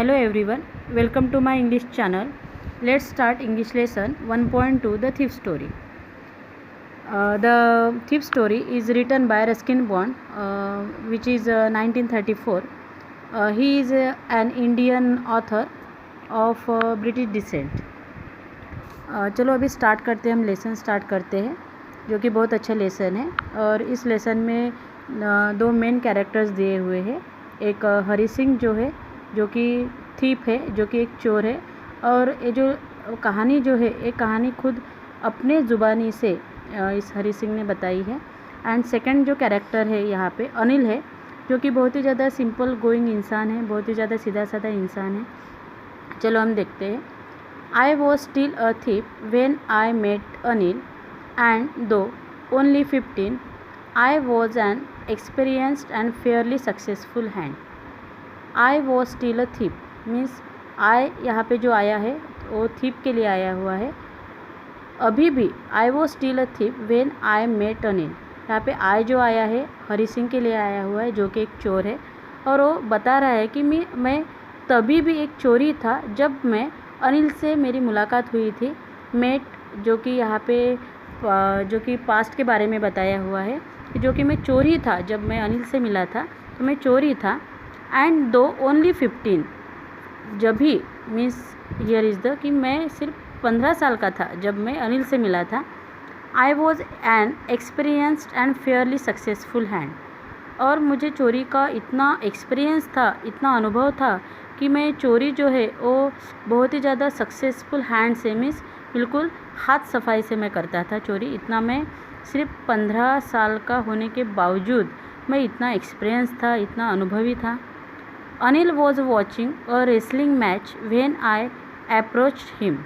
Hello everyone, welcome to my English channel. Let's start English lesson 1.2 The Thief Story. The Thief Story is written by Ruskin Bond, which is 1934. He is an Indian author of British descent. चलो अभी start करते हैं, हम lesson start करते हैं जो कि बहुत अच्छा लेसन है। और इस लेसन में दो मेन कैरेक्टर्स दिए हुए हैं। एक हरी सिंह जो है जो कि थीप है, जो कि एक चोर है। और ये जो कहानी जो है, एक कहानी खुद अपने ज़ुबानी से इस हरी सिंह ने बताई है। एंड सेकंड जो कैरेक्टर है यहाँ पे अनिल है, जो कि बहुत ही ज़्यादा सिंपल गोइंग इंसान है, बहुत ही ज़्यादा सीधा साधा इंसान है। चलो हम देखते हैं। I was still a thief when I met Anil, and though only 15, I was an experienced and fairly successful hand. I was still a thief means I यहाँ पे जो आया है वो thief के लिए आया हुआ है। अभी भी I was still a thief when I met Anil, यहाँ पे I जो आया है हरी सिंह के लिए आया हुआ है, जो कि एक चोर है। और वो बता रहा है कि मैं तभी भी एक चोरी था जब मैं अनिल से मेरी मुलाकात हुई थी। मेट जो कि यहाँ पे जो कि पास्ट के बारे में बताया हुआ है, जो कि मैं चोरी था जब मैं अनिल से मिला था, तो मैं चोरी था। एंड दो ओनली 15, जब भी मीन्स हियर इज़ द कि मैं सिर्फ 15 साल का था जब मैं अनिल से मिला था। I was an experienced and Fairlie successful hand, और मुझे चोरी का इतना एक्सपीरियंस था, इतना अनुभव था कि मैं चोरी जो है वो बहुत ही ज़्यादा सक्सेसफुल हैंड से मीन्स बिल्कुल हाथ सफाई से मैं करता था चोरी। इतना मैं सिर्फ 15 साल का होने के बावजूद मैं इतना एक्सपीरियंस था, इतना अनुभवी था। Anil was watching a wrestling match when I approached him.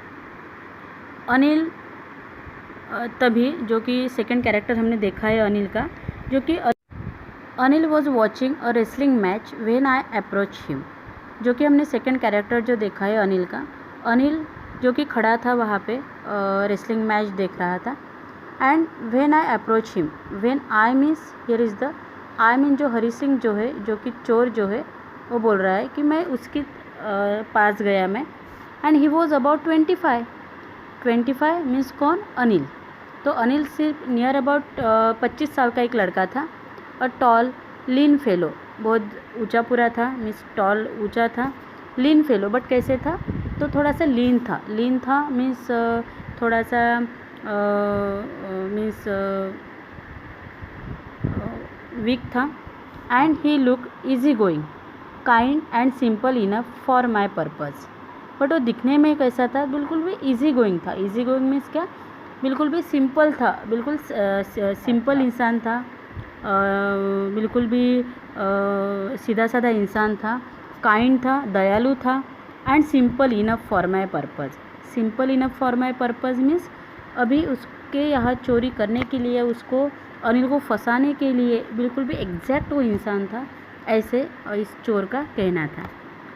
Anil तभी, जो कि सेकंड कैरेक्टर हमने देखा है अनिल का, जो कि Anil was watching a wrestling match when I approach him, जो कि हमने सेकंड कैरेक्टर जो देखा है अनिल का। अनिल जो कि खड़ा था वहाँ पे रेसलिंग मैच देख रहा था। And when I approach him, when I means here is the I mean जो हरी सिंह जो है, जो कि चोर जो है, वो बोल रहा है कि मैं उसके पास गया मैं। And he was about 25 means कौन? अनिल। तो अनिल सिर्फ नियर अबाउट 25 साल का एक लड़का था। और टॉल लीन फेलो, बहुत ऊंचा पूरा था, मीन्स टॉल ऊंचा था। लीन फेलो बट कैसे था? तो थोड़ा सा लीन था मीन्स थोड़ा सा मीन्स वीक था। And he look easy going, kind and simple enough for my purpose. But वो दिखने में कैसा था? बिल्कुल भी इजी गोइंग था। इजी गोइंग मीन्स क्या? बिल्कुल भी सिंपल था, बिल्कुल सिंपल इंसान था, बिल्कुल भी सीधा साधा इंसान था, काइंड था, दयालु था। And simple enough for my purpose. Simple enough for my purpose means अभी उसके यहाँ चोरी करने के लिए, उसको अनिल को फंसाने के लिए बिल्कुल भी एग्जैक्ट वो इंसान था, ऐसे इस चोर का कहना था।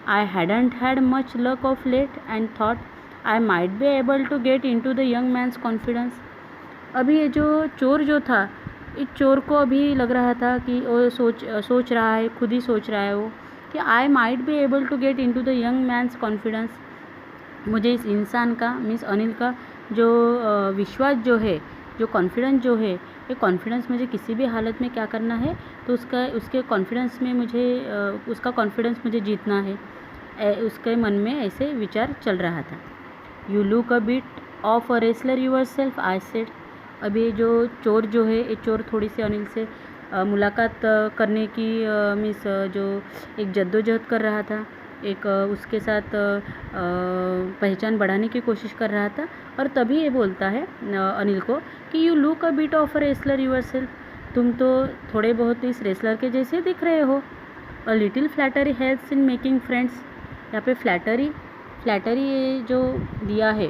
I hadn't had much luck of late and thought I might be able to get into the young man's confidence. अभी ये जो चोर जो था, इस चोर को अभी लग रहा था कि वो सोच रहा है, खुद ही सोच रहा है वो कि I might be able to get into the young man's confidence. मुझे इस इंसान का मीन्स अनिल का जो विश्वास जो है, जो कॉन्फिडेंस जो है, ये कॉन्फिडेंस मुझे किसी भी हालत में क्या करना है, तो उसके कॉन्फिडेंस में मुझे उसका कॉन्फिडेंस मुझे जीतना है। उसके मन में ऐसे विचार चल रहा था। You look a bit of a wrestler yourself, I said. अभी जो चोर जो है, ये चोर थोड़ी सी अनिल से मुलाकात करने की मीन्स जो एक जद्दोजहद कर रहा था, एक उसके साथ पहचान बढ़ाने की कोशिश कर रहा था। और तभी ये बोलता है अनिल को कि you look a bit of a wrestler yourself, तुम तो थोड़े बहुत इस रेसलर के जैसे दिख रहे हो। A little flattery helps in making friends. यहाँ पे फ्लैटरी जो दिया है,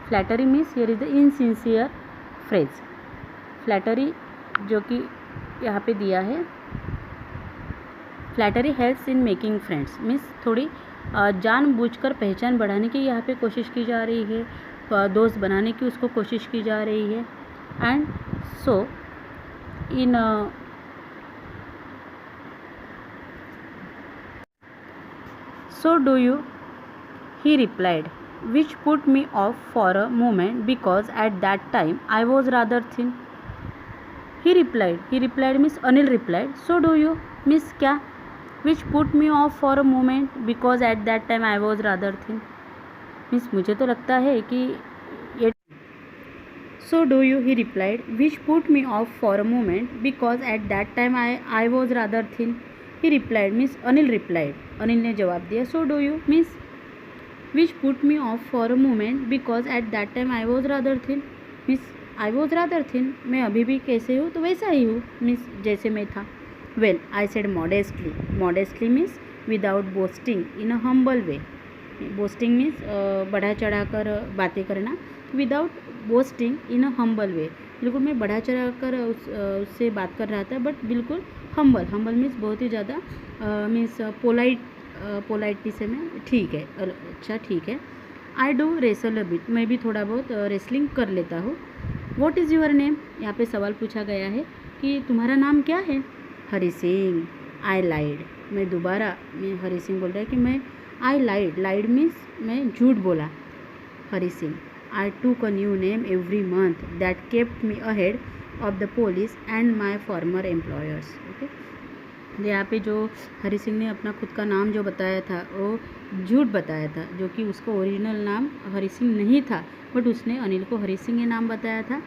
flattery means here is the insincere phrase. Flattery जो कि यहाँ पे दिया है, flattery helps in making friends means थोड़ी जानबूझकर पहचान बढ़ाने की यहाँ पे कोशिश की जा रही है, दोस्त बनाने की उसको कोशिश की जा रही है। And so in So do you? He replied, which put me off for a moment because at that time I was rather thin. He replied means Anil replied, so do you? Miss क्या? Which put me off for a moment because at that time I was rather thin. Miss मुझे तो लगता है कि ये So do you? He replied, which put me off for a moment because at that time I was rather thin. He replied, Miss Anil replied. Anil ने जवाब दिया, so do you? Miss which put me off for a moment because at that time I was rather thin. Miss I was rather thin. मैं अभी भी कैसे हूँ तो वैसा ही हूँ मिस जैसे मैं था. Well, I said modestly. Modestly means without boasting in a humble way. Boasting means बढ़ा चढ़ा कर बातें करना. Without boasting in a humble way, बिल्कुल मैं बढ़ा चढ़ा कर उससे बात कर रहा था बट बिल्कुल हम्बल. हम्बल मीन्स बहुत ही ज़्यादा मीन्स पोलाइटली से मैं ठीक है. अच्छा ठीक है. I do wrestle a bit, मैं भी थोड़ा बहुत रेसलिंग कर लेता हूँ. व्हाट इज़ योर नेम, यहाँ पे सवाल पूछा गया है कि तुम्हारा नाम क्या है. हरी सिंह. आई लाइड, मैं दोबारा मैं हरी सिंह बोल रहा है कि मैं आई लाइड मीन्स मैं झूठ बोला. हरी सिंह. आई टूक a new name every month that kept me ahead of the police and my farmer employers. Okay, यहाँ पे जो हरी सिंह ने अपना खुद का नाम जो बताया था वो झूठ बताया था, जो कि उसका ओरिजिनल नाम हरी सिंह नहीं था बट उसने अनिल को हरी सिंह ये नाम बताया था.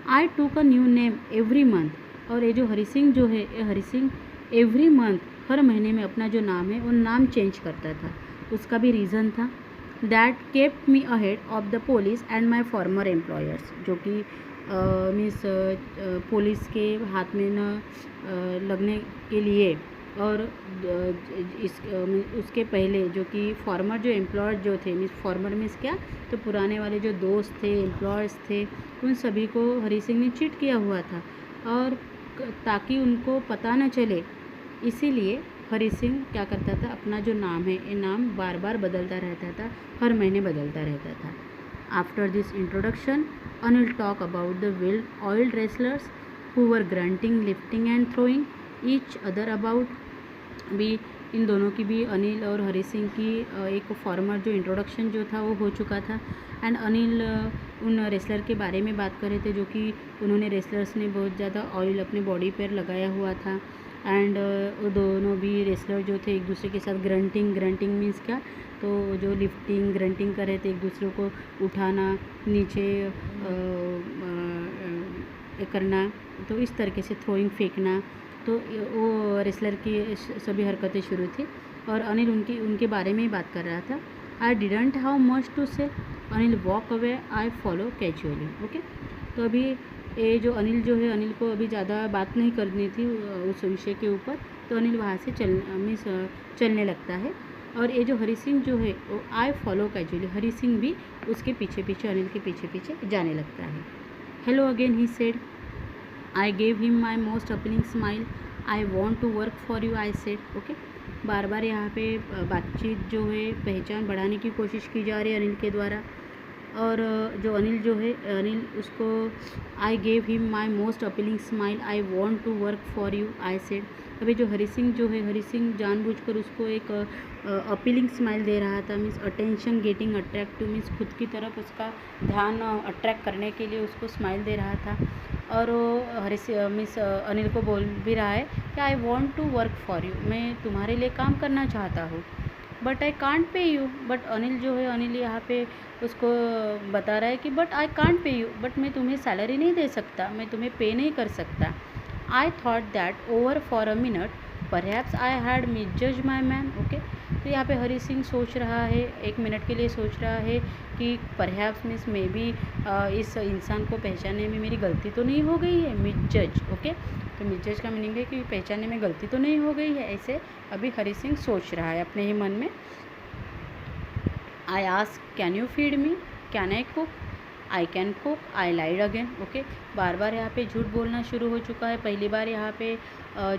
आई टूक a new name every month, और ये जो हरी सिंह जो है ये हरी सिंह एवरी मंथ हर महीने में अपना जो नाम है वो नाम चेंज करता था. उसका भी रीज़न था. That kept me ahead of the police and my farmer employers, जो कि मीन्स पुलिस के हाथ में न लगने के लिए और उसके पहले जो कि फॉर्मर जो एम्प्लॉयर जो थे, मीन्स फॉर्मर मीन्स क्या, तो पुराने वाले जो दोस्त थे एम्प्लॉयर्स थे उन सभी को हरी सिंह ने चीट किया हुआ था और ताकि उनको पता न चले इसीलिए हरी सिंह क्या करता था, अपना जो नाम है ये नाम बार बार बदलता रहता था, हर महीने बदलता रहता था. After this introduction Anil talk about the wild oiled wrestlers who were grunting lifting and throwing each other about. भी इन दोनों की भी अनिल और हरी सिंह की एक फॉर्मर जो इंट्रोडक्शन जो था वो हो चुका था. एंड अनिल उन रेसलर के बारे में बात कर रहे थे जो कि उन्होंने रेसलर्स ने बहुत ज़्यादा ऑयल अपने बॉडी पर लगाया हुआ था. एंड वो दोनों भी रेसलर जो थे एक दूसरे के साथ ग्रंटिंग मीन्स क्या, तो जो लिफ्टिंग ग्रंटिंग कर रहे थे, एक दूसरे को उठाना नीचे करना, तो इस तरीके से थ्रोइंग फेंकना, तो वो रेसलर की सभी हरकतें शुरू थी. और अनिल उनके बारे में ही बात कर रहा था. I didn't have much to say, Anil walk away, I follow casually. Okay, तो अभी ये जो अनिल जो है, अनिल को अभी ज़्यादा बात नहीं करनी थी उस विषय के ऊपर, तो अनिल वहाँ से चलने लगता है. और ये जो हरी सिंह जो है वो आई फॉलो कैजुअली, हरी सिंह भी उसके पीछे पीछे अनिल के पीछे पीछे जाने लगता है. Hello again he said. I gave him my most appealing smile. I want to work for you, I said. Okay, बार बार यहाँ पे बातचीत जो है पहचान बढ़ाने की कोशिश की जा रही है अनिल के द्वारा. और जो अनिल जो है, अनिल उसको I gave him my most appealing smile, I want to work for you, I said. अभी जो हरी सिंह जो है, हरी सिंह जानबूझकर उसको एक अपीलिंग स्माइल दे रहा था. Means attention getting attractive, means खुद की तरफ उसका ध्यान अट्रैक्ट करने के लिए उसको स्माइल दे रहा था. और वो मीन्स अनिल को बोल भी रहा है कि I want to work for you, मैं तुम्हारे लिए काम करना चाहता हूँ, but I can't pay you. But Anil जो है, अनिल यहाँ पे उसको बता रहा है कि but I can't pay you, but मैं तुम्हें सैलरी नहीं दे सकता, मैं तुम्हें पे नहीं कर सकता. I thought that over for a minute perhaps I had misjudge my man. Okay, तो यहाँ पे हरी सिंह सोच रहा है, एक मिनट के लिए सोच रहा है कि परहैप्स मीन्स मे बी इस इंसान को पहचानने में मेरी गलती तो नहीं हो गई है. मिसजज. ओके, तो मिसजज का मीनिंग है कि पहचानने में गलती तो नहीं हो गई है, ऐसे अभी हरी सिंह सोच रहा है अपने ही मन में. I ask can you feed me, can I cook, I can cook, I lied again. Okay, बार बार यहाँ पे झूठ बोलना शुरू हो चुका है. पहली बार यहाँ पे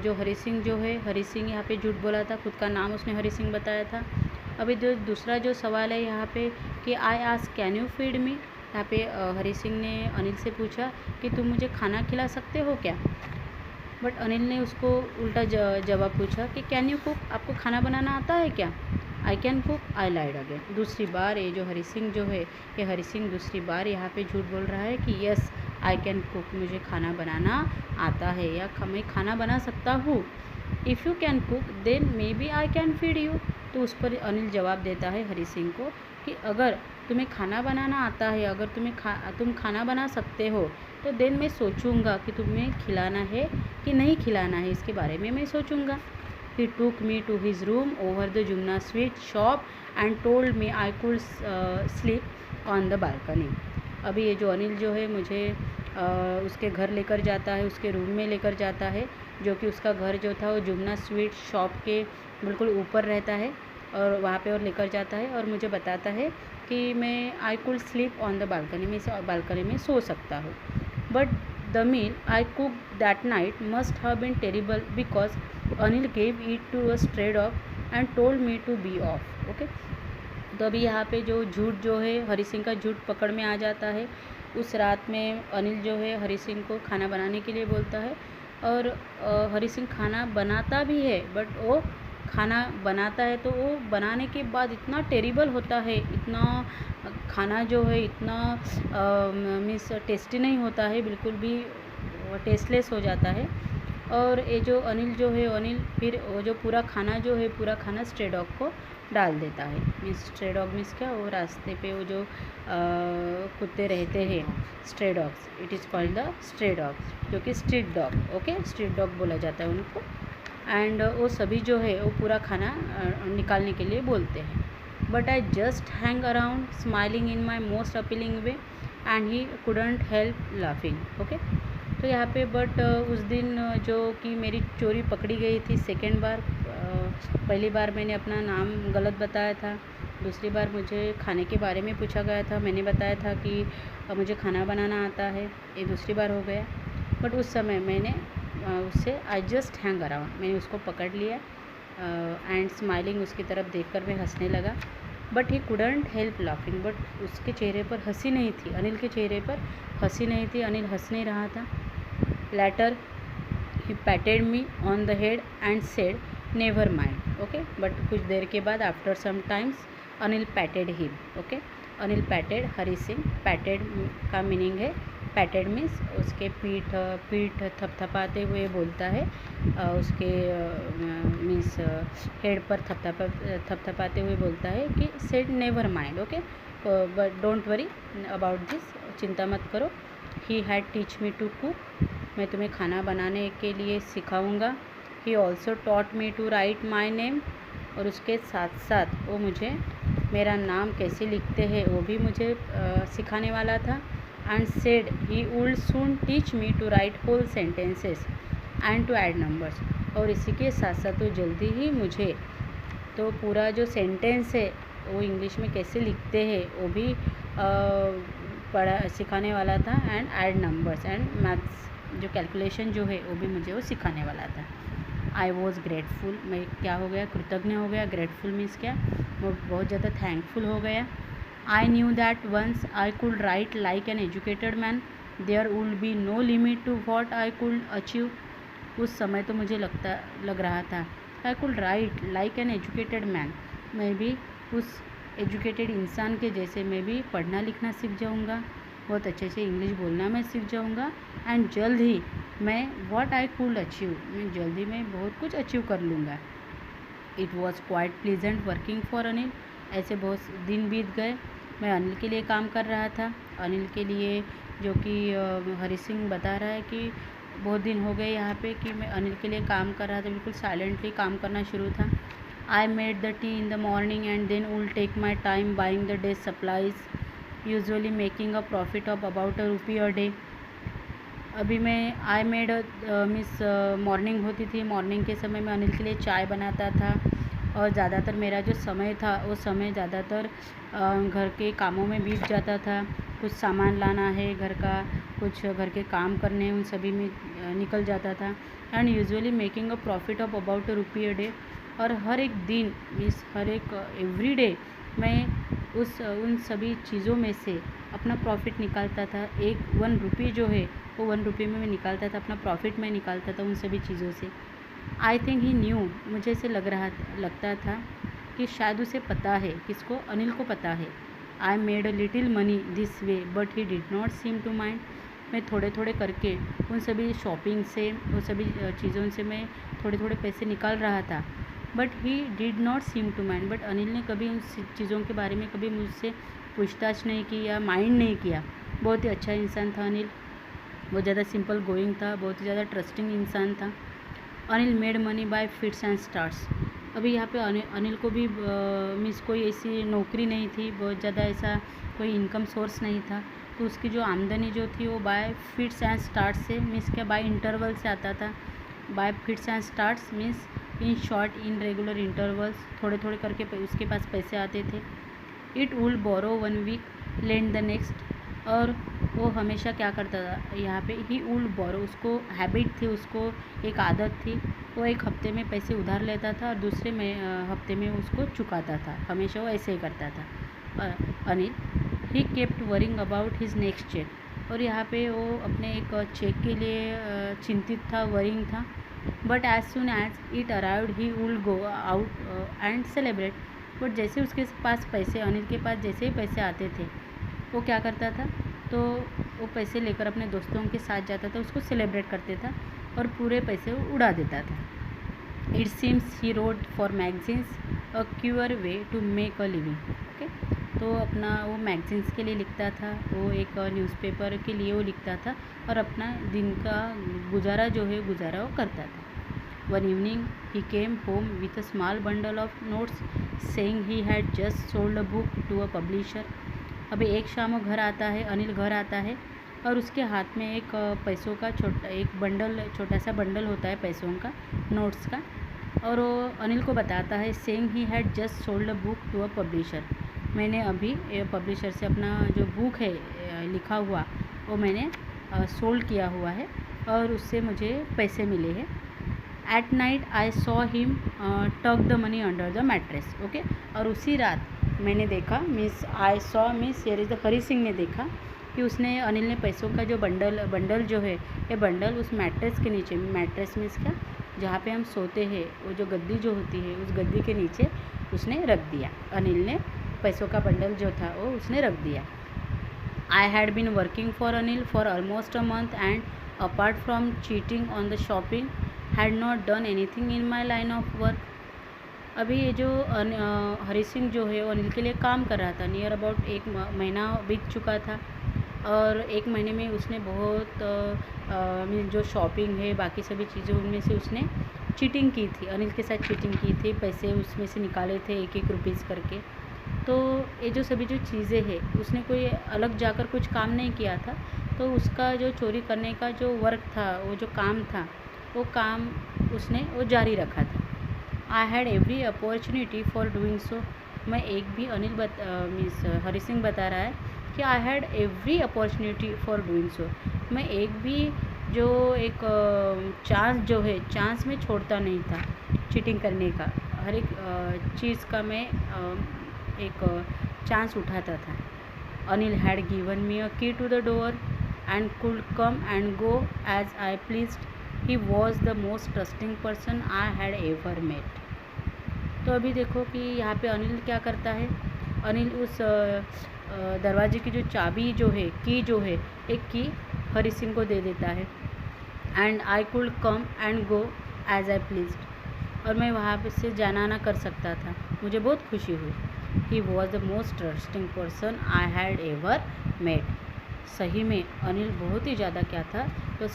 जो हरी सिंह जो है, हरी सिंह यहाँ पे झूठ बोला था, खुद का नाम उसने हरी सिंह बताया था. अभी जो दूसरा जो सवाल है यहाँ पे कि आई आस्क कैन यू फीड मी, यहाँ पे हरी सिंह ने अनिल से पूछा कि तुम मुझे खाना खिला सकते हो क्या. बट अनिल ने उसको उल्टा जवाब पूछा कि कैन यू कुक, आपको खाना बनाना आता है क्या. I can cook, I lied again. दूसरी बार ये जो हरी सिंह जो है, ये हरी सिंह दूसरी बार यहाँ पे झूठ बोल रहा है कि यस आई कैन कुक, मुझे खाना बनाना आता है या मैं खाना बना सकता हूँ। If you can cook then maybe I can feed you. तो उस पर अनिल जवाब देता है हरी सिंह को कि अगर तुम्हें खाना बनाना आता है, अगर तुम खाना बना सकते हो तो देन मैं सोचूंगा कि तुम्हें खिलाना है कि नहीं खिलाना है, इसके बारे में मैं सोचूंगा। He took me to his room over the Jumna sweet shop and told me I could sleep on the balcony। अभी ये जो अनिल जो है मुझे उसके घर लेकर जाता है, उसके रूम में लेकर जाता है, जो कि उसका घर जो था वो जुमना स्वीट शॉप के बिल्कुल ऊपर रहता है, और वहाँ पे और लेकर जाता है और मुझे बताता है कि मैं I could sleep on the balcony, में बालकनी में सो सकता हूँ। But the meal I cook that night must have been terrible because Anil gave it to a stray dog and told me to be off. Okay, तो अभी यहाँ पे जो झूठ जो है हरी सिंह का झूठ पकड़ में आ जाता है। उस रात में अनिल जो है हरी सिंह को खाना बनाने के लिए बोलता है, और हरी सिंह खाना बनाता भी है, बट वो खाना बनाता है तो वो बनाने के बाद इतना टेरिबल होता है, इतना खाना जो है इतना मीन्स टेस्टी नहीं होता है, बिल्कुल भी टेस्टलेस हो जाता है। और ये जो अनिल जो है, अनिल फिर वो जो पूरा खाना जो है, पूरा खाना स्ट्रे डॉग को डाल देता है। मीन्स स्ट्रे डॉग मीन्स क्या, वो रास्ते पे वो जो कुत्ते रहते हैं stray dogs, it is called the stray dogs, जो कि street dog. Okay, street dog बोला जाता है उनको। एंड वो सभी जो है वो पूरा खाना निकालने के लिए बोलते हैं। But I just hang around smiling in my most appealing way and he couldn't help laughing. Okay, तो यहाँ पे बट उस दिन जो कि मेरी चोरी पकड़ी गई थी सेकेंड बार, पहली बार मैंने अपना नाम गलत बताया था, दूसरी बार मुझे खाने के बारे में पूछा गया था, मैंने बताया था कि मुझे खाना बनाना आता है, ये दूसरी बार हो गया। बट उस समय मैंने उससे आई जस्ट हैंग अराउंड, मैंने उसको पकड़ लिया एंड स्माइलिंग, उसकी तरफ देखकर मैं हंसने लगा। But he couldn't help laughing, but उसके चेहरे पर हंसी नहीं थी, अनिल के चेहरे पर हंसी नहीं थी, अनिल हंस नहीं रहा था। Later he patted me on the head and said never mind। okay, but कुछ देर के बाद after some times Anil patted him। okay, Anil patted Hari Singh, patted का मीनिंग है, patted मीन्स उसके पीठ थपथपाते हुए बोलता है, उसके मीन्स हेड पर थपथपाते हुए बोलता है कि said never mind। okay, but don't worry about this, चिंता मत करो। he had teach me to cook, मैं तुम्हें खाना बनाने के लिए सिखाऊंगा। He also taught me to write my name, और उसके साथ साथ वो मुझे मेरा नाम कैसे लिखते हैं वो भी मुझे सिखाने वाला था। And said he would soon teach me to write whole sentences and to add numbers, और इसी के साथ साथ तो जल्दी ही मुझे तो पूरा जो सेंटेंस है वो इंग्लिश में कैसे लिखते हैं वो भी सिखाने वाला था, and add numbers and maths जो कैलकुलेशन जो है वो भी मुझे वो सिखाने वाला था। आई वॉज़ ग्रेटफुल, मैं क्या हो गया, कृतज्ञ हो गया। ग्रेटफुल मीन्स क्या, मैं बहुत ज़्यादा थैंकफुल हो गया। I knew that once I could write like an educated man there would be no limit to what I could achieve. उस समय तो मुझे लग रहा था I could write like an educated man, मैं भी उस एजुकेटेड इंसान के जैसे मैं भी पढ़ना लिखना सीख जाऊँगा, बहुत अच्छे से इंग्लिश बोलना मैं सीख जाऊँगा। एंड जल्द ही मैं व्हाट आई कुड अचीव, मैं जल्दी में बहुत कुछ अचीव कर लूँगा। It was quite pleasant working for Anil, ऐसे बहुत दिन बीत गए, मैं अनिल के लिए काम कर रहा था। अनिल के लिए जो कि हरी सिंह बता रहा है कि बहुत दिन हो गए यहाँ पे कि मैं अनिल के लिए काम कर रहा था, बिल्कुल साइलेंटली काम करना शुरू था। I made the tea in the morning and then will take my time buying the day supplies, usually making a profit of about ₹1 a day. अभी मैं आई मेड मिस मॉर्निंग होती थी, मॉर्निंग के समय मैं अनिल के लिए चाय बनाता था, और ज़्यादातर मेरा जो समय था वो समय ज़्यादातर घर के कामों में बीत जाता था। कुछ सामान लाना है घर का, कुछ घर के काम करने, उन सभी में निकल जाता था। And usually making a profit of about ₹1 a day, और हर एक दिन मीन्स हर एक एवरी डे मैं उन सभी चीज़ों में से अपना प्रॉफिट निकालता था। ₹1 जो है वो ₹1 में मैं निकालता था, अपना प्रॉफिट मैं निकालता था उन सभी चीज़ों से। आई थिंक ही न्यू, मुझे ऐसे लगता था कि शायद उसे पता है, किसको, अनिल को पता है। I made a little money this way but he did not seem to mind. मैं थोड़े थोड़े करके उन सभी शॉपिंग से, उन सभी चीज़ों से मैं थोड़े थोड़े पैसे निकाल रहा था, but he did not seem to mind. But Anil ने कभी उन चीज़ों के बारे में कभी मुझसे पूछताछ नहीं की या माइंड नहीं किया। बहुत ही अच्छा इंसान था अनिल, बहुत ज़्यादा सिंपल गोइंग था, बहुत ही ज़्यादा ट्रस्टिंग इंसान था। Anil made money by fits and starts. अभी यहाँ पे अनिल को भी मीन्स कोई ऐसी नौकरी नहीं थी, बहुत ज़्यादा ऐसा कोई इनकम सोर्स नहीं था, तो उसकी जो आमदनी जो थी वो बाय फिट्स एंड स्टार्ट्स से, मीन्स क्या, बाय इंटरवल से आता था। By fits and starts means in short, in regular intervals, थोड़े थोड़े करके उसके पास पैसे आते थे। It would borrow 1 week, lend the next. और वो हमेशा क्या करता था यहाँ पे, ही वुड बोरो, उसको हैबिट थी, उसको एक आदत थी, वो एक हफ्ते में पैसे उधार लेता था और दूसरे हफ्ते में उसको चुकाता था। हमेशा वो ऐसे ही करता था Anil. He kept worrying about his next check. और यहाँ पे वो अपने एक चेक के लिए चिंतित था, वरिंग था। But as soon as it arrived he would go out and celebrate. But जैसे उसके पास पैसे, अनिल के पास जैसे ही पैसे आते थे, वो क्या करता था, तो वो पैसे लेकर अपने दोस्तों के साथ जाता था, उसको सेलिब्रेट करते था और पूरे पैसे उड़ा देता था। It seems he wrote for magazines a queer way to make a living. Okay, तो अपना वो मैगजीन्स के लिए लिखता था, वो एक न्यूज़पेपर के लिए वो लिखता था और अपना दिन का गुजारा जो है गुजारा वो करता था। One evening he came home with a small bundle of notes saying he had just sold a book to a publisher. अभी एक शाम वो घर आता है, अनिल घर आता है और उसके हाथ में एक पैसों का एक बंडल, छोटा सा बंडल होता है पैसों का, नोट्स का, और वो अनिल को बताता है saying he had just sold a book to a publisher. मैंने अभी पब्लिशर से अपना जो बुक है लिखा हुआ वो मैंने सोल्ड किया हुआ है और उससे मुझे पैसे मिले हैं। At night I saw him tuck the money under the mattress. Okay, और उसी रात मैंने देखा, means I saw means here is the Hari Singh ने देखा कि उसने, अनिल ने पैसों का जो बंडल जो है, ये बंडल उस मैट्रेस के नीचे, मैट्रेस मीन्स क्या, जहाँ पे हम सोते हैं, वो जो गद्दी जो होती है, उस गद्दी के नीचे उसने रख दिया। अनिल ने पैसों का बंडल जो था वो उसने रख दिया। I had been working for Anil for almost a month and apart from cheating on the shopping had not done anything in my line of work. अभी ये जो हरी सिंह जो है वो अनिल के लिए काम कर रहा था, नियर अबाउट 1 महीना बीत चुका था और 1 महीने में उसने बहुत जो शॉपिंग है, बाकी सभी चीज़ें, उनमें से उसने चीटिंग की थी, अनिल के साथ चीटिंग की थी, पैसे उसमें से निकाले थे 1-1 रुपीज़ करके। तो ये जो सभी जो चीज़ें हैं, उसने कोई अलग जाकर कुछ काम नहीं किया था, तो उसका जो चोरी करने का जो वर्क था, वो जो काम था, वो काम उसने वो जारी रखा था। I had every opportunity for doing so. मैं एक भी अनिल मीन्स हरी सिंह बता रहा है कि I had every opportunity for doing so. मैं एक भी जो एक चांस जो है, चांस में छोड़ता नहीं था चीटिंग करने का, हर एक चीज़ का मैं एक चांस उठाता था। Anil had given me a key to the door and could come and go as I pleased. He was the most trusting person I had ever met. तो अभी देखो कि यहाँ पे अनिल क्या करता है, अनिल उस दरवाजे की जो चाबी जो है, की जो है, एक की हरी सिंह को दे देता है। And I could come and go as I pleased. और मैं वहाँ पे से जाना आना कर सकता था, मुझे बहुत खुशी हुई। He was the most trusting person I had ever met. सही में अनिल बहुत ही ज़्यादा क्या था, तो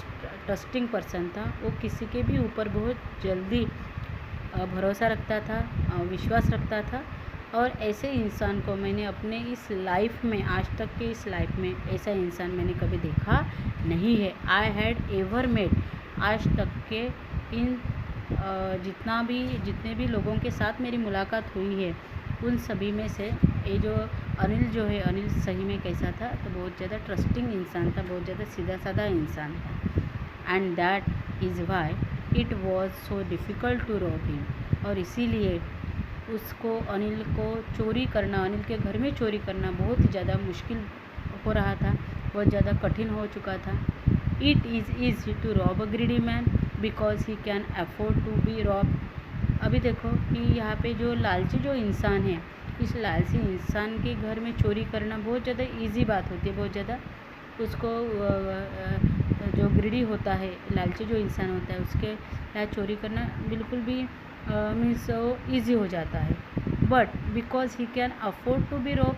ट्रस्टिंग पर्सन था। वो किसी के भी ऊपर बहुत जल्दी भरोसा रखता था, विश्वास रखता था। और ऐसे इंसान को मैंने अपने इस लाइफ में, आज तक के इस लाइफ में ऐसा इंसान मैंने कभी देखा नहीं है। आई हैड एवर मेट, आज तक के इन जितने भी लोगों के साथ मेरी मुलाकात हुई है, उन सभी में से ये जो अनिल जो है, अनिल सही में कैसा था, तो बहुत ज़्यादा ट्रस्टिंग इंसान था, बहुत ज़्यादा सीधा साधा इंसान था। And that is why it was so difficult to rob him. और इसीलिए उसको, अनिल को चोरी करना, अनिल के घर में चोरी करना बहुत ही ज़्यादा मुश्किल हो रहा था, बहुत ज़्यादा कठिन हो चुका था। It is easy to rob a greedy man because he can afford to be rob. अभी देखो कि यहाँ पे जो लालची जो इंसान है, इस लालची इंसान के घर में चोरी करना बहुत ज़्यादा इजी बात होती है, बहुत ज़्यादा उसको जो ग्रीडी होता है, लालची जो इंसान होता है, उसके यहाँ चोरी करना बिल्कुल भी मीन्स ईजी हो जाता है। But because he can afford to be rob,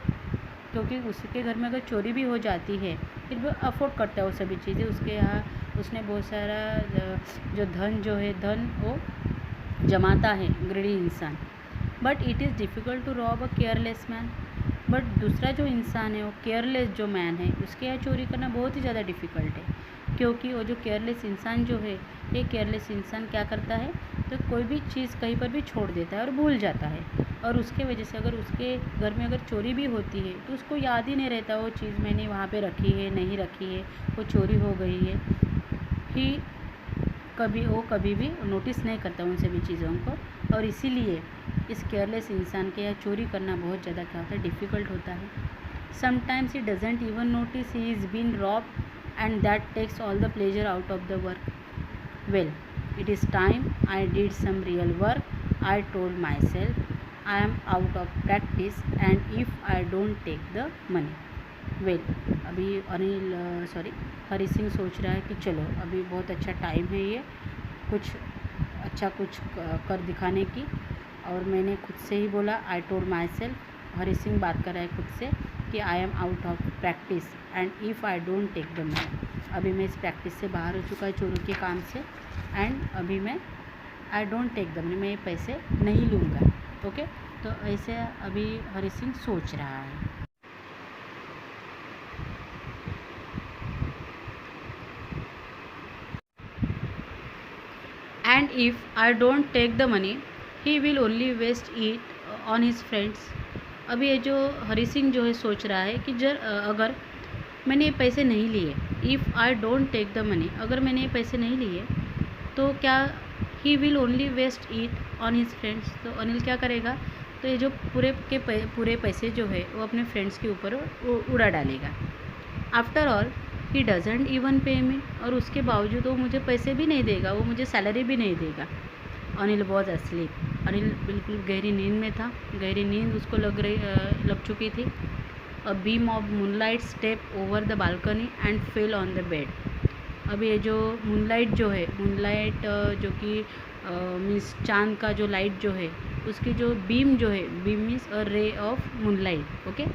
क्योंकि उसके घर में अगर चोरी भी हो जाती है फिर वो अफोर्ड करता है वो सभी चीज़ें। उसके यहाँ उसने बहुत सारा जो धन जो है धन वो जमाता है ग्रीडी इंसान। But it is difficult to rob a careless man. But दूसरा जो इंसान है वो केयरलेस जो मैन है, उसके यहाँ चोरी करना बहुत ही ज़्यादा डिफ़िकल्ट है, क्योंकि वो जो केयरलेस इंसान जो है, ये केयरलेस इंसान क्या करता है, तो कोई भी चीज़ कहीं पर भी छोड़ देता है और भूल जाता है, और उसके वजह से अगर उसके घर में अगर चोरी भी होती है तो उसको याद ही नहीं रहता वो चीज़ मैंने वहाँ पे रखी है नहीं रखी है, वो चोरी हो गई है। ही कभी भी नोटिस नहीं करता उन सभी चीज़ों को, और इसीलिए इस केयरलेस इंसान के यहाँ चोरी करना बहुत ज़्यादा क्या होता है, डिफ़िकल्ट होता है। Sometimes he doesn't even notice he is been robbed and that takes all the pleasure out of the work. Well, it is time I did some real work. I told myself I am out of practice and if I don't take the money. Well, अभी हरी सिंह सोच रहा है कि चलो अभी बहुत अच्छा time है ये कुछ अच्छा कुछ कर दिखाने की, और मैंने खुद से ही बोला I told myself. Hari Singh बात कर रहा है खुद से कि I am out of practice and if I don't take the money. अभी मैं इस प्रैक्टिस से बाहर हो चुका है चोरी के काम से, एंड अभी मैं I don't take the money, मैं पैसे नहीं लूँगा। ओके, तो ऐसे अभी हरी सिंह सोच रहा है। And if I don't take the money he will only waste it on his friends. अभी ये जो हरी सिंह जो है सोच रहा है कि अगर मैंने ये पैसे नहीं लिए, if I don't take the money, अगर मैंने ये पैसे नहीं लिए तो क्या he will only waste it on his friends, तो अनिल क्या करेगा, तो ये जो पूरे पैसे जो है वो अपने फ्रेंड्स के ऊपर उड़ा डालेगा। After all he doesn't even पे मी, और उसके बावजूद वो मुझे पैसे भी नहीं देगा, वो मुझे सैलरी भी नहीं देगा। अनिल वॉज अस्लीप, अनिल बिल्कुल गहरी नींद में था, गहरी नींद उसको लग चुकी थी। A beam of moonlight step over the balcony and fell on the bed. अभी ये जो मूनलाइट जो है, मूनलाइट जो कि मीन्स चांद का जो लाइट जो है, उसकी जो बीम जो है, beam means a ray of moonlight. Okay,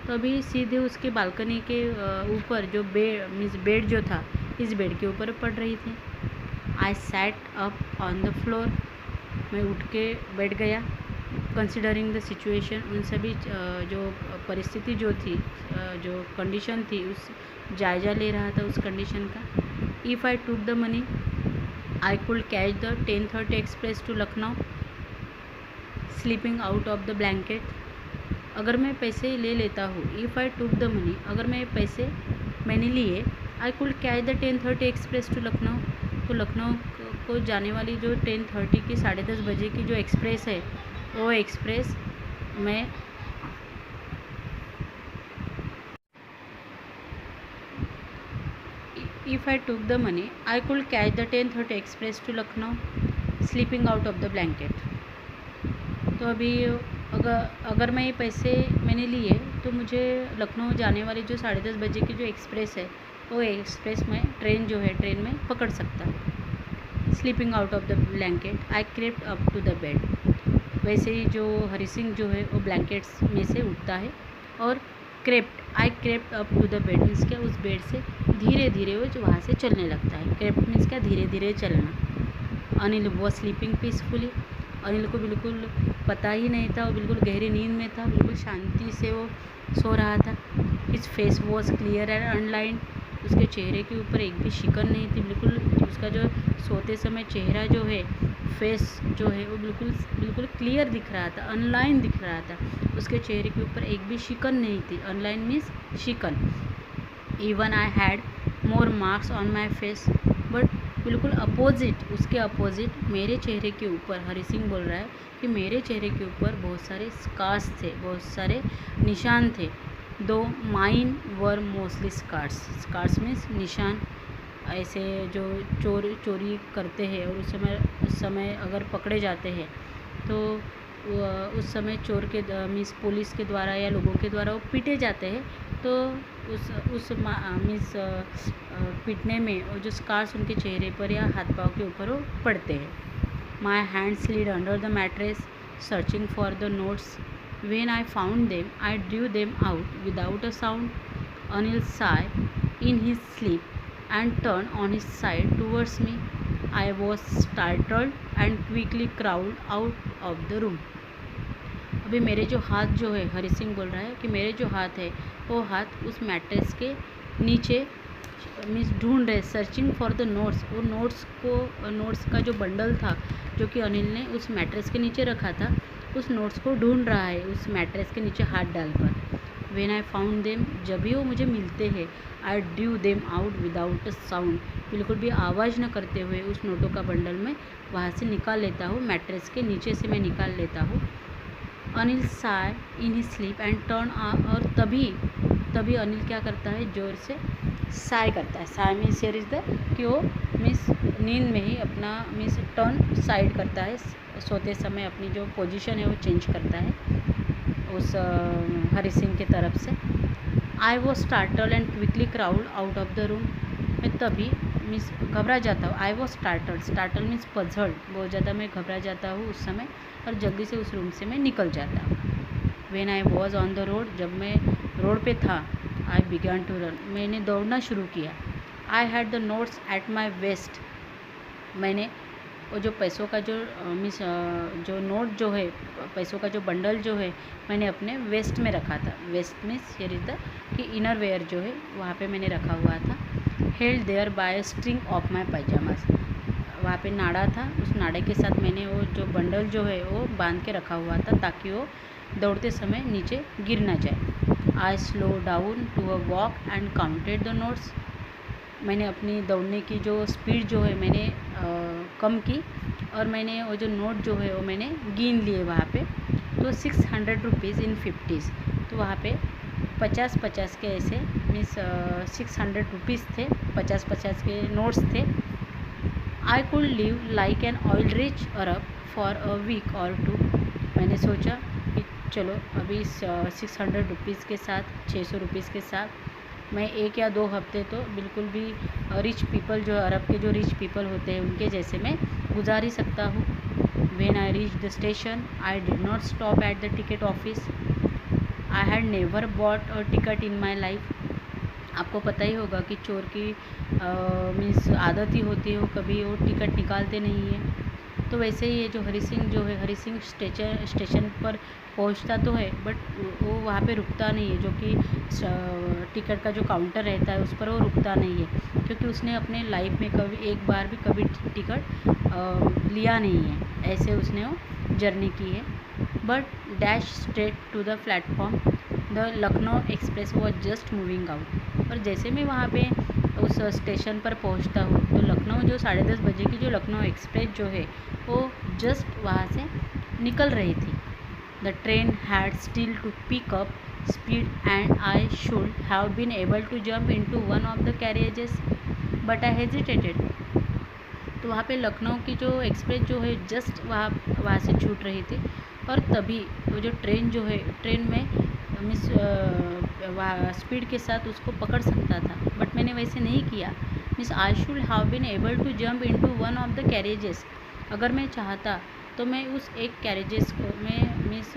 तो अभी सीधे उसके बालकनी के ऊपर जो बेड जो था, इस बेड के ऊपर पड़ रही थी। I sat up on the floor, मैं उठ के बैठ गया। कंसिडरिंग द सिचुएशन, उन सभी जो परिस्थिति जो थी, जो कंडीशन थी, उस जायज़ा ले रहा था उस कंडीशन का। If I took the money I could catch the 10:30 express to Lucknow sleeping out of the blanket. अगर मैं पैसे ले लेता हूँ, if I took the money, अगर मैं पैसे मैंने लिए, I could catch the 10:30 express to Lucknow, तो लखनऊ को जाने वाली जो 10:30 की 10:30 बजे की जो एक्सप्रेस है, वो एक्सप्रेस में if I took the money I could catch the 10:30 express to Lucknow sleeping out of the blanket. तो अभी अगर मैं ये पैसे मैंने लिए तो मुझे लखनऊ जाने वाली जो 10:30 बजे की जो एक्सप्रेस है, वो एक्सप्रेस में ट्रेन जो है, ट्रेन में पकड़ सकता है। Sleeping out of the blanket I crept up to the bed. वैसे ही जो हरी सिंह जो है वो ब्लैंकेट्स में से उठता है और I crept up to the bed means क्या, उस बेड से धीरे धीरे वो जो वहाँ से चलने लगता है। क्रेप्ट मीन्स क्या, धीरे धीरे चलना। अनिल वो स्लीपिंग पीसफुली, अनिल को बिल्कुल पता ही नहीं था, वो बिल्कुल गहरी नींद में था, बिल्कुल शांति से वो सो रहा था। His face was clear and unlined, उसके चेहरे के ऊपर एक भी शिकन नहीं थी। बिल्कुल उसका जो सोते समय चेहरा जो है, फेस जो है, वो बिल्कुल क्लियर दिख रहा था, अनलाइन दिख रहा था। उसके चेहरे के ऊपर एक भी शिकन नहीं थी। अनलाइन मीन्स शिकन। Even I had more marks on my face, but बिल्कुल अपोजिट, उसके अपोजिट मेरे चेहरे के ऊपर, हरी सिंह बोल रहा है कि मेरे चेहरे के ऊपर बहुत सारे स्कार्स थे, बहुत सारे निशान थे। Though mine were mostly scars means निशान। ऐसे जो चोरी करते हैं और उस समय अगर पकड़े जाते हैं तो उस समय चोर के मीन्स पुलिस के द्वारा या लोगों के द्वारा वो पीटे जाते हैं। तो उस मीन्स पीटने में और जो स्कार्स उनके चेहरे पर या हाथ पाँव के ऊपर वो पड़ते हैं। My hands slid under the mattress searching for the notes. When I found them, I drew them out without a sound. Anil sighed in his sleep and turned on his side towards me. I was startled and quickly crawled out of the room. अभी मेरे जो हाथ जो है, हरि सिंह बोल रहा है कि मेरे जो हाथ है वो हाथ उस मैट्रेस के नीचे मीन्स ढूंढ रहे, सर्चिंग फॉर द नोट्स। वो नोट्स का जो बंडल था जो कि अनिल ने उस मैट्रेस के नीचे रखा था, उस नोट्स को ढूंढ रहा है उस मैट्रेस के नीचे हाथ डालकर। व्हेन आई फाउंड देम, जब भी वो मुझे मिलते हैं, I drew them out without a sound, बिल्कुल भी आवाज़ न करते हुए उस नोटों का बंडल मैं वहाँ से निकाल लेता हूँ, मैट्रेस के नीचे से मैं निकाल लेता हूँ। अनिल साय इन ही स्लीप एंड टर्न, और तभी अनिल क्या करता है, ज़ोर से साय करता है। Sai means here is the कि वो मीन्स नींद में ही अपना मीन्स टर्न साइड करता है, सोते समय अपनी जो पोजीशन है वो चेंज करता है उस हरि सिंह की तरफ से। I was startle and quickly crowd out of the room. मैं तभी मीन्स घबरा जाता हूँ। I was startle means puzzled, बहुत ज़्यादा मैं घबरा जाता हूँ उस समय और जल्दी से उस रूम से मैं निकल जाता हूँ। When I was on the road, जब मैं रोड पे था, आई बिगन टू रन, मैंने दौड़ना शुरू किया। I had the notes at my waste, मैंने वो जो पैसों का जो मीन्स जो नोट जो है, पैसों का जो बंडल जो है, मैंने अपने वेस्ट में रखा था। Waist means here is the कि इनर वेयर जो है वहाँ पे मैंने रखा हुआ था। Held there by string of my pyjamas, वहाँ पे नाड़ा था, उस नाड़े के साथ मैंने वो जो बंडल जो है वो बांध के रखा हुआ था ताकि वो दौड़ते समय नीचे गिर ना जाए। I slow down to a walk and counted the notes, मैंने अपनी दौड़ने की जो स्पीड जो है मैंने कम की और मैंने वो जो नोट जो है वो मैंने गिन लिए वहाँ पे। तो 600 रुपीज़ इन 50s, तो वहाँ पे 50-50 के ऐसे मीन्स 600 रुपीज़ थे, 50-50 के नोट्स थे। I could live like an oil rich Arab for a week or two, मैंने सोचा कि चलो अभी 600 रुपीज़ के साथ, 600 रुपीज़ के साथ मैं 1 या 2 हफ्ते तो बिल्कुल भी रिच पीपल जो अरब के जो रिच पीपल होते हैं उनके जैसे मैं गुजार ही सकता हूँ। When I reach the station, I did not stop at the ticket office. I had never bought a ticket in my life. आपको पता ही होगा कि चोर की मीन्स आदत ही होती है, वो कभी वो टिकट निकालते नहीं है। तो वैसे ही ये जो हरि सिंह जो है, हरि सिंह स्टेशन पर पहुंचता तो है बट वो वहाँ पे रुकता नहीं है, जो कि टिकट का जो काउंटर रहता है उस पर वो रुकता नहीं है, क्योंकि उसने अपने लाइफ में कभी एक बार भी कभी टिकट लिया नहीं है, ऐसे उसने वो जर्नी की है। But dash straight to the platform, the Lucknow express was just moving out. और जैसे मैं वहाँ पे उस स्टेशन पर पहुँचता हूँ तो लखनऊ जो 10:30 बजे की जो लखनऊ एक्सप्रेस जो है वो जस्ट वहाँ से निकल रही थी। The train had still to pick up speed and I should have been able to jump into one of the carriages but I hesitated. तो वहाँ पे लखनऊ की जो एक्सप्रेस जो है जस्ट वहाँ से छूट रही थी और तभी वो जो ट्रेन जो है, ट्रेन में मिस स्पीड के साथ उसको पकड़ सकता था बट मैंने वैसे नहीं किया। Miss I should have been able to jump into one of the carriages, अगर मैं चाहता तो मैं उस एक कैरेजेस को मैं मिस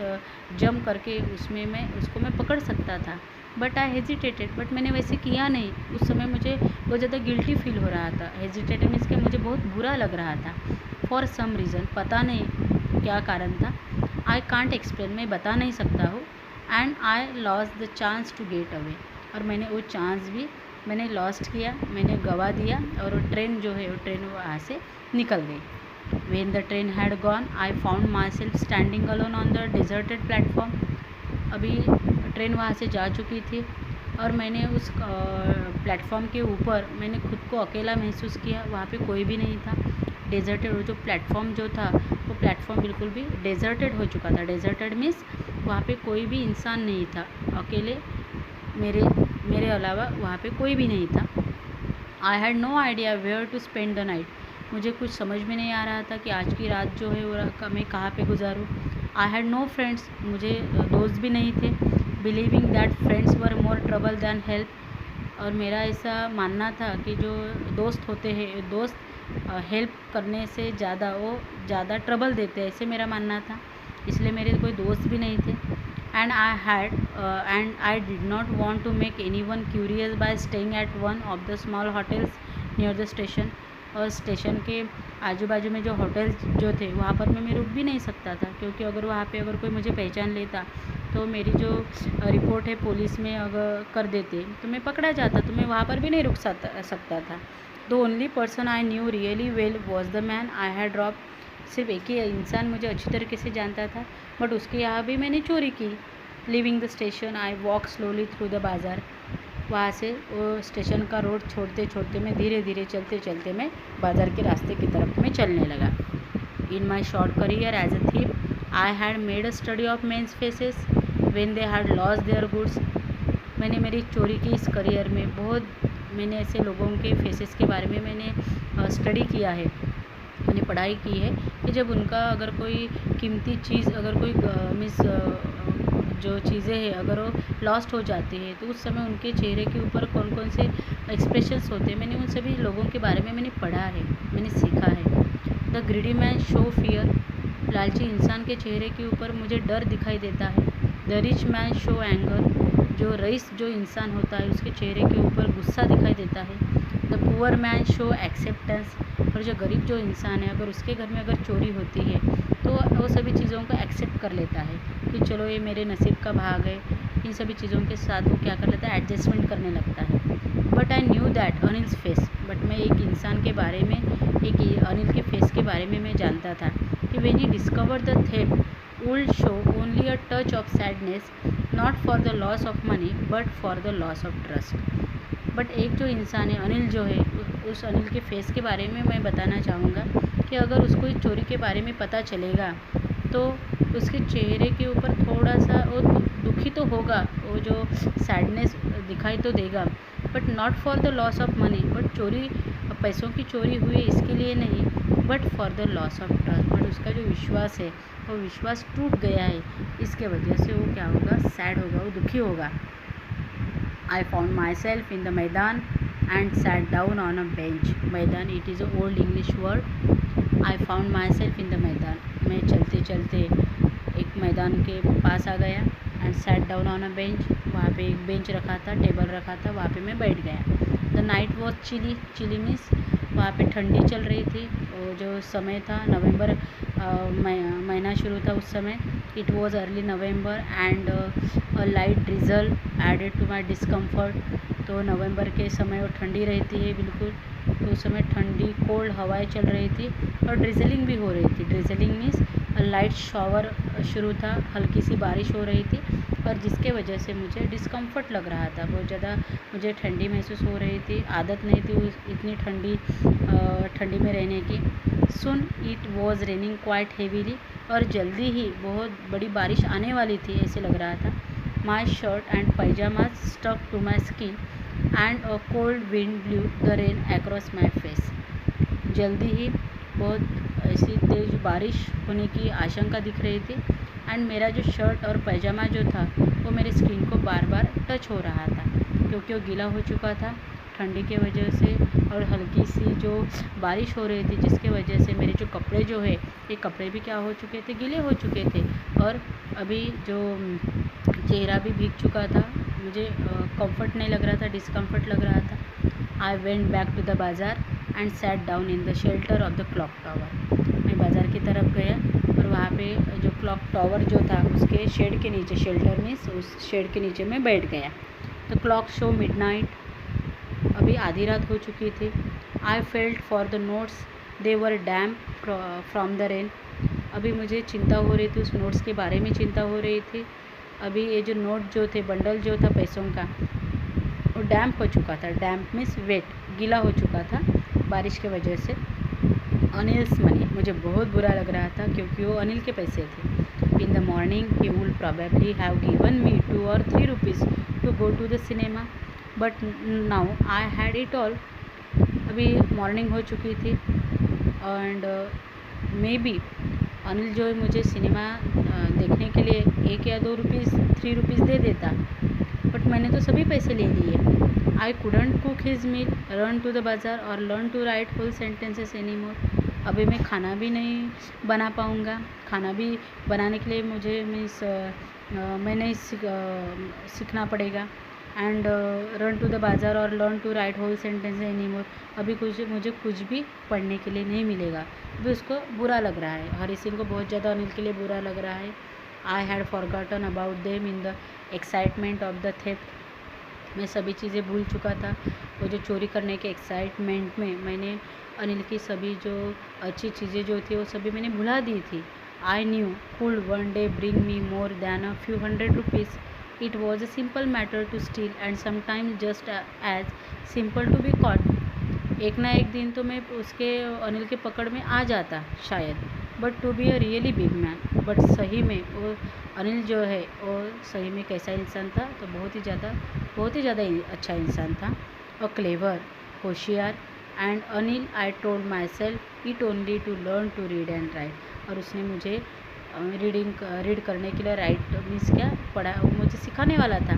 जंप करके उसमें मैं उसको मैं पकड़ सकता था। बट आई हेजिटेटेड, बट मैंने वैसे किया नहीं। उस समय मुझे बहुत ज़्यादा गिल्टी फील हो रहा था। हेजिटेटेड मीन्स कि मुझे बहुत बुरा लग रहा था। फॉर सम रीज़न, पता नहीं क्या कारण था, आई कांट एक्सप्लेन, मैं बता नहीं सकता हूँ। And I lost the chance to get away, और मैंने वो चांस भी मैंने लॉस्ट किया, मैंने गवा दिया और वो ट्रेन जो है वो ट्रेन वहाँ से निकल गई। When the train had gone, I found myself standing alone on the deserted platform. अभी ट्रेन वहाँ से जा चुकी थी और मैंने उस प्लेटफॉर्म के ऊपर मैंने खुद को अकेला महसूस किया, वहाँ पे कोई भी नहीं था। डेजर्टेड, वो जो प्लेटफॉर्म जो था वो प्लेटफॉर्म बिल्कुल भी डेजर्टेड हो चुका था। डेजर्टेड मीन्स वहाँ पे कोई भी इंसान नहीं था, अकेले मेरे अलावा वहाँ पे कोई भी नहीं था। I had no idea where to spend the night, मुझे कुछ समझ में नहीं आ रहा था कि आज की रात जो है वो मैं कहाँ पे गुजारूँ। आई हैड नो फ्रेंड्स, मुझे दोस्त भी नहीं थे। Believing that friends were more trouble than help, और मेरा ऐसा मानना था कि जो दोस्त होते हैं, दोस्त हेल्प करने से ज़्यादा वो ज़्यादा ट्रबल देते हैं, ऐसे मेरा मानना था। इसलिए मेरे कोई दोस्त भी नहीं थे। And I did not want to make anyone curious by staying at one of the small hotels near the station. और स्टेशन के आजू बाजू में जो होटल्स जो थे वहाँ पर मैं रुक भी नहीं सकता था, क्योंकि अगर वहाँ पे अगर कोई मुझे पहचान लेता तो मेरी जो रिपोर्ट है पुलिस में अगर कर देते तो मैं पकड़ा जाता, तो मैं वहाँ पर भी नहीं रुक सकता था। The only person I knew really well was the man I had rob. सिर्फ एक ही इंसान मुझे अच्छी तरीके से जानता था, बट उसके यहाँ भी मैंने चोरी की। Living the station I walk slowly through the बाज़ार। वहाँ से वो स्टेशन का रोड छोड़ते छोड़ते मैं धीरे धीरे चलते चलते मैं बाज़ार के रास्ते की तरफ में चलने लगा। In my short career as a thief I had made a study of men's faces when they had lost their goods. मैंने मेरी चोरी की इस करियर में मैंने ऐसे लोगों के फेसेस के बारे में मैंने स्टडी किया है, मैंने पढ़ाई की है कि जब उनका अगर कोई कीमती चीज़ अगर कोई जो चीज़ें हैं अगर वो लॉस्ट हो जाती है तो उस समय उनके चेहरे के ऊपर कौन कौन से एक्सप्रेशंस होते हैं, मैंने उन सभी लोगों के बारे में मैंने पढ़ा है, मैंने सीखा है। The greedy man show fear, लालची इंसान के चेहरे के ऊपर मुझे डर दिखाई देता है। The rich man show anger, जो रईस जो इंसान होता है उसके चेहरे के ऊपर गुस्सा दिखाई देता है। The poor man show acceptance, और जो गरीब जो इंसान है अगर उसके घर में अगर चोरी होती है तो वो सभी चीज़ों को एक्सेप्ट कर लेता है कि चलो ये मेरे नसीब का भाग है, इन सभी चीज़ों के साथ वो क्या कर लेता है, एडजस्टमेंट करने लगता है। But I knew that Anil's face, but मैं एक इंसान के बारे में, एक अनिल के फेस के बारे में मैं जानता था कि when he discover the theft would show only a touch of sadness, not for the loss of money but for the loss of trust. But एक जो इंसान है अनिल जो है, उस अनिल के फेस के बारे में मैं बताना चाहूँगा कि अगर उसको इस चोरी के बारे में पता चलेगा तो उसके चेहरे के ऊपर थोड़ा सा वो दुखी तो होगा, वो जो सैडनेस दिखाई तो देगा, but not for the loss of money, but चोरी पैसों की चोरी हुई इसके लिए नहीं, but for the loss of trust, but उसका जो विश्वास है वो विश्वास टूट गया है, इसके वजह से वो क्या होगा, सैड होगा, वो दुखी होगा। I found myself in the मैदान and sat down on a bench. मैदान, it is a old English word. I found myself in the मैदान, मैं चलते चलते एक मैदान के पास आ गया। And sat down on a bench, वहाँ पे एक बेंच रखा था, टेबल रखा था, वहाँ पे मैं बैठ गया। The night was chilly, chilly means वहाँ पे ठंडी चल रही थी, और जो समय था नवंबर महीना शुरू था उस समय। It was early November and a light drizzle added to my discomfort. तो नवंबर के समय वो ठंडी रहती है बिल्कुल, तो उस समय ठंडी कोल्ड हवाएं चल रही थी और ड्रिजलिंग भी हो रही थी। ड्रिजलिंग मीन्स लाइट शॉवर शुरू था, हल्की सी बारिश हो रही थी, और जिसके वजह से मुझे डिस्कम्फर्ट लग रहा था, बहुत ज़्यादा मुझे ठंडी महसूस हो रही थी, आदत नहीं थी इतनी ठंडी में रहने की। Soon it was raining quite heavily, और जल्दी ही बहुत बड़ी बारिश आने वाली थी ऐसे लग रहा था। My shirt and pyjama stuck to my skin and a cold wind blew the rain across my face. जल्दी ही बहुत ऐसी तेज़ बारिश होने की आशंका दिख रही थी, एंड मेरा जो शर्ट और पैजामा जो था वो मेरे स्किन को बार बार टच हो रहा था, क्योंकि वो गीला हो चुका था ठंडी के वजह से, और हल्की सी जो बारिश हो रही थी जिसके वजह से मेरे जो कपड़े जो है ये कपड़े भी क्या हो चुके थे, गीले हो चुके थे, और अभी जो चेहरा भी भीग चुका था, मुझे कंफर्ट नहीं लग रहा था, डिस्कम्फर्ट लग रहा था। I went back to the bazaar and sat down in the shelter of the clock tower. मैं बाज़ार की तरफ गया और वहाँ पे जो क्लॉक टावर जो था उसके शेड के नीचे, शेल्टर मीन्स उस शेड के नीचे मैं बैठ गया। द क्लॉक शो मिडनाइट, अभी आधी रात हो चुकी थी। I felt for the notes, they were damp from the rain. अभी मुझे चिंता हो रही थी, उस नोट्स के बारे में चिंता हो रही थी। अभी ये जो नोट जो थे, बंडल जो था पैसों का, वो डैम्प हो चुका था। डैम्प मीन्स वेट, गीला हो चुका था बारिश के वजह से। अनिल्स मनी, मुझे बहुत बुरा लग रहा था क्योंकि वो अनिल के पैसे थे। In the morning he would probably have given me 2 or 3 rupees to go to the cinema, but now I had it all. अभी मॉर्निंग हो चुकी थी एंड मे बी अनिल जो है मुझे सिनेमा देखने के लिए 1 या 2 रुपीज़ 3 रुपीज़ दे देता, बट मैंने तो सभी पैसे ले लिए। I couldn't cook his meal, run to the bazaar or learn to write whole sentences any more. अभी मैं खाना भी नहीं बना पाऊँगा, खाना भी बनाने के लिए मुझे मैं नहीं सीखना पड़ेगा। And run to the bazaar or learn to write whole sentence any more. अभी मुझे कुछ भी पढ़ने के लिए नहीं मिलेगा। अभी उसको बुरा लग रहा है, हरी सिंह को बहुत ज़्यादा अनिल के लिए बुरा लग रहा है। I had forgotten about them in the excitement of the theft. मैं सभी चीज़ें भूल चुका था, वो जो चोरी करने के एक्साइटमेंट में मैंने अनिल की सभी जो अच्छी चीज़ें जो थी वो सभी मैंने भुला दी थी। I knew could one day bring me more than a few hundred rupees. It was a simple matter to steal and sometimes just as simple to be caught. एक ना एक दिन तो मैं उसके अनिल के पकड़ में आ जाता शायद, but to be a really big man. But सही में वो अनिल जो है वो सही में कैसा इंसान था, तो बहुत ही ज़्यादा अच्छा इंसान था। और क्लेवर, होशियार। And Anil I told myself it only to learn to read and write. और उसने मुझे रीड करने के लिए राइट मीन्स क्या पढ़ा, वो मुझे सिखाने वाला था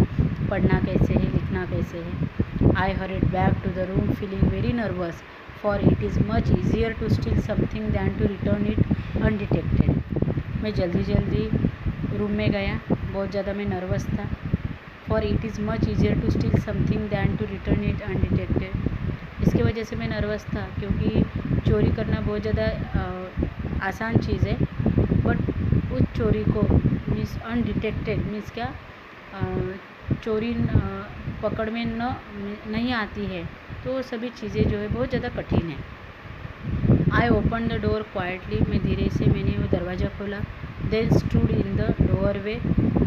पढ़ना कैसे है, लिखना कैसे है। I hurried back to the room feeling very nervous, for it is much easier to steal something than to return it undetected. मैं जल्दी रूम में गया, बहुत ज़्यादा मैं नर्वस था। For it is much easier to steal something than to return it undetected. इसकी वजह से मैं नर्वस था क्योंकि चोरी करना बहुत ज़्यादा आसान चीज़ है, बट उस चोरी को मीन्स अनडिटेक्टेड मीन्स क्या चोरी पकड़ में नहीं आती है, तो सभी चीज़ें जो है बहुत ज़्यादा कठिन है। I open the door quietly. मैं धीरे से मैंने वो दरवाज़ा खोला। Then stood in the doorway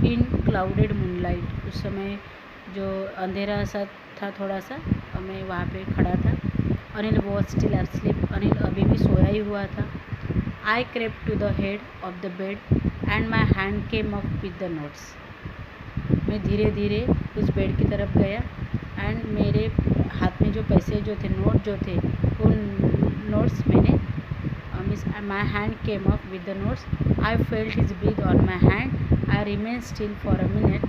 in clouded moonlight. उस समय जो अंधेरा सा था थोड़ा सा, मैं वहाँ पे खड़ा था। Anil was still asleep। Anil अभी भी सोया ही हुआ था। आई crept to the head of the bed and my hand came up with the notes। मैं धीरे धीरे उस बेड की तरफ गया एंड मेरे हाथ में जो पैसे जो थे, नोट जो थे, उन नोट्स मैंने means my hand came up with the notes. I felt his breath on my hand. I remain still for a minute,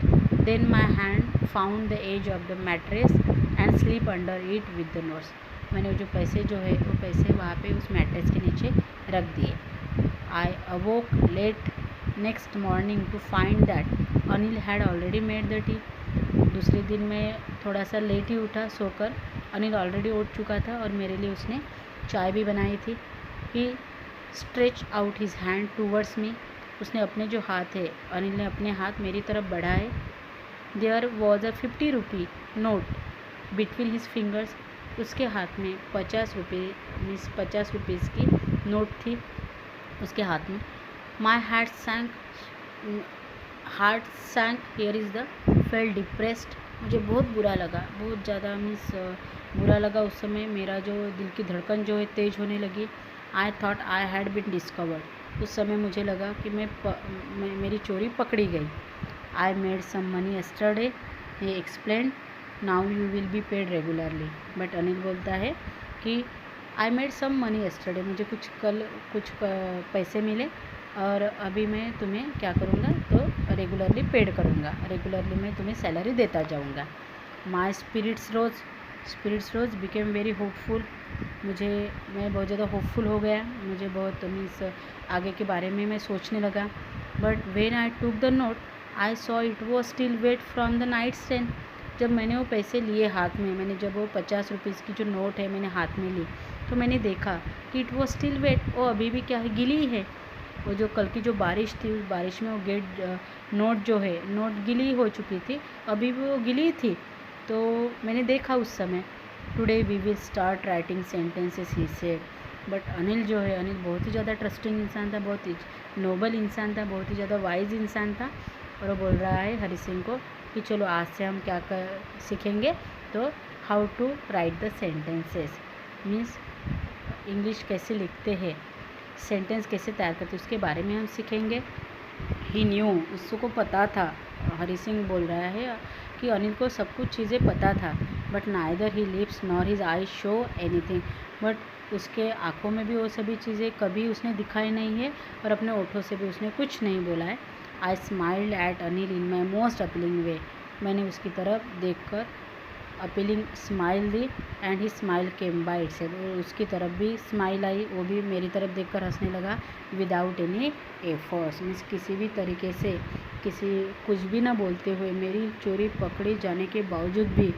then my hand found the edge of the mattress and sleep under it with the notes. मैंने जो पैसे जो है वो पैसे वहाँ पे उस मैट्रेस के नीचे रख दिए। I awoke late next morning to find that Anil had already made the tea. दूसरे दिन मैं थोड़ा सा लेट ही उठा सोकर, अनिल ऑलरेडी उठ चुका था और मेरे लिए उसने चाय भी बनाई थी। He stretch out his hand towards me. उसने अपने जो हाथ है, अनिल ने अपने हाथ मेरी तरफ बढ़ाए। There was a 50 rupee note between his fingers. उसके हाथ में 50 रुपये मीन्स 50 रुपीज़ की नोट थी उसके हाथ में। My heart sank here is the fell depressed. मुझे बहुत बुरा लगा, बहुत ज़्यादा मीन्स बुरा लगा। उस समय मेरा जो दिल की धड़कन जो है तेज़ होने लगी। I thought I had been discovered. उस समय मुझे लगा कि मेरी चोरी पकड़ी गई। I made some money yesterday, he explained, now you will be paid regularly. But Anil बोलता है कि I made some money yesterday, मुझे कुछ पैसे मिले और अभी मैं तुम्हें क्या करूँगा, तो रेगुलरली पेड करूँगा, रेगुलरली मैं तुम्हें सैलरी देता जाऊँगा। माई स्पिरिट्स रोज बिकेम वेरी होपफुल। मैं बहुत ज़्यादा होपफुल हो गया, मुझे बहुत मीन्स आगे के बारे में मैं सोचने लगा। But when I took the note I saw it was still wet from the night stand. जब मैंने वो पैसे लिए हाथ में, मैंने जब वो 50 रुपीज़ की जो नोट है मैंने हाथ में ली, तो मैंने देखा कि इट वॉज स्टिल वेट, वो अभी भी क्या है, गिली है। वो जो कल की जो बारिश थी, उस बारिश में वो नोट जो है, नोट गिली हो चुकी थी, अभी भी वो गिली थी। तो मैंने देखा उस समय। Today we will start writing sentences, he said. But Anil जो है, अनिल बहुत ही ज़्यादा ट्रस्टिंग इंसान था, बहुत ही नोबल इंसान था, बहुत ही ज़्यादा वाइज इंसान था। और वो बोल रहा है हरी सिंह को कि चलो आज से हम क्या सीखेंगे, तो how to write the sentences means English कैसे लिखते हैं, सेंटेंस कैसे तैयार करते हैं, उसके बारे में हम सीखेंगे। ही न्यू, उसको पता था, हरी सिंह बोल रहा है कि अनिल को सब कुछ चीज़ें पता था। But neither he lips nor his I show anything, but उसके आँखों में भी वो सभी चीज़ें कभी उसने दिखाई नहीं है और अपने ओठों से भी उसने कुछ नहीं बोला है। I smiled at Anil in my most appealing way, मैंने उसकी तरफ देखकर अपीलिंग स्माइल दी and he smile came by itself, उसकी तरफ भी स्माइल आई, वो भी मेरी तरफ देखकर हंसने लगा विदाउट एनी एफर्ट्स, मीन्स किसी भी तरीके से किसी कुछ भी ना बोलते हुए मेरी चोरी पकड़ी जाने के बावजूद भी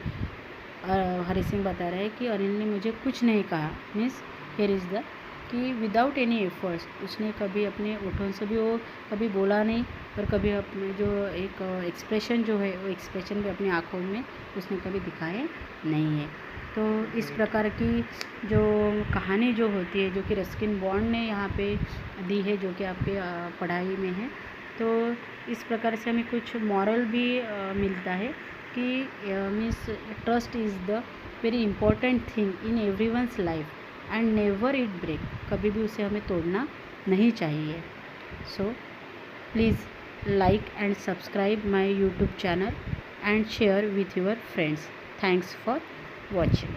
हरी सिंह बता रहे हैं कि अनिल ने मुझे कुछ नहीं कहा, मीन्स हियर इज़ द कि विदाउट एनी एफर्ट्स, उसने कभी अपने ओठों से भी वो कभी बोला नहीं और कभी अपने जो एक एक्सप्रेशन जो है वो एक्सप्रेशन भी अपनी आँखों में उसने कभी दिखाए नहीं है। तो इस प्रकार की जो कहानी जो होती है जो कि रस्किन बॉन्ड ने यहाँ पे दी है, जो कि आपके पढ़ाई में है, तो इस प्रकार से हमें कुछ मॉरल भी मिलता है कि means trust is the very important thing in everyone's life and never it break, कभी भी उसे हमें तोड़ना नहीं चाहिए। So please like and subscribe my YouTube channel and share with your friends. Thanks for watching.